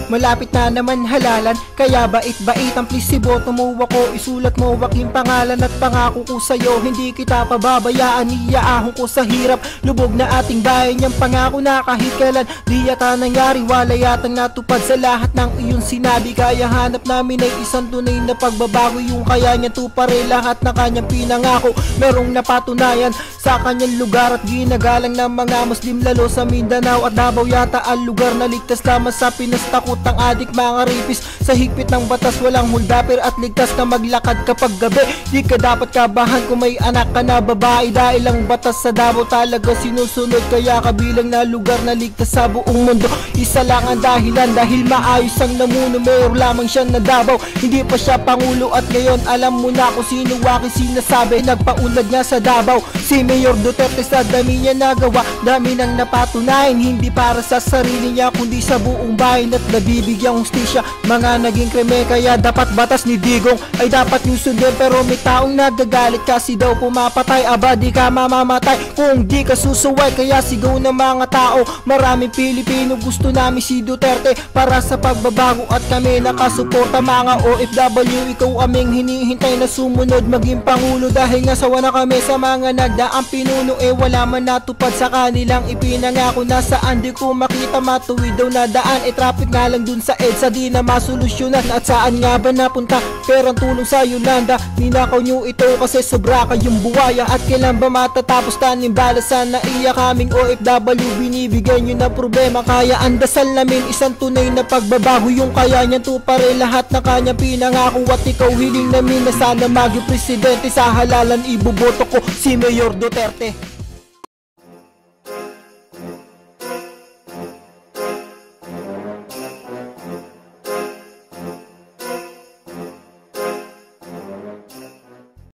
malapit na naman halalan. Kaya bait-baitan please iboto mo ako, isulat mo aking pangalan at pangako ko sa'yo, hindi kita pababayaan. Iyaahon ko sa hirap, lubog na ating bayan, yung pangako na kahit kailan di yata nangyari, wala yatang natupad sa lahat ng iyong sinabi. Kaya hanap namin ay isang tunay na pagbabago, yung kaya niya tupare lahat ng kanyang pinangako. Merong napatunayan sa kanyang lugar at ginagalang ng mga Muslim, lalo sa Mindanao at Davao yata ang lugar na ligtas lamang sa pinastakot ng adik mga rapist. Sa higpit ng batas walang huldapir at ligtas na maglakad kapag gabi. Di ka dapat kabahan kung may anak ka na babae, dahil ang batas sa Davao talaga sinusunod. Kaya kabilang na lugar na ligtas sa buong mundo, isa lang ang dahilan, dahil maayos ang namuno. Mayor lamang siya na Davao, hindi pa siya pangulo. At ngayon alam mo na kung sino aking sinasabi. Nagpaunlad nga sa Davao si Mayor Duterte, sa dami niya nagawa, dami nang napatunayan. Hindi para sa sarili niya kundi sa buong bayan, at nabibigyang hustisya mga naging krime. Kaya dapat batas ni Digong ay dapat yung sundin. Pero may taong nagagalit kasi daw pumapatay, aba di ka mamamatay kung di ka susuway. Kaya sigaw ng mga tao, maraming Pilipino gusto namin si Duterte para sa pagbabago, at kami nakasuporta mga OFW. Ikaw aming hinihintay na sumunod maging pangulo, dahil nga sawa na kami sa mga nagdaang pinuno. Wala man natupad sa kanilang ipinangako. Nasaan di ko makita matuwid daw na daan, traffic nga lang dun sa EDSA di na masolusyonan. At saan nga ba napunta perang tulong sa Yolanda? Ninakaw nyo ito kasi sobra kayong buwaya. At kailan ba matatapos taning balasan na iyak kaming OFW binibigay nyo na problema? Kaya ang dasal namin isang tunay na pagbabago, yung kaya niyan tupare lahat ng kanyang pinangako. At ikaw hiling namin na sana maging presidente, sa halalan iboboto ko si Mayor Duterte.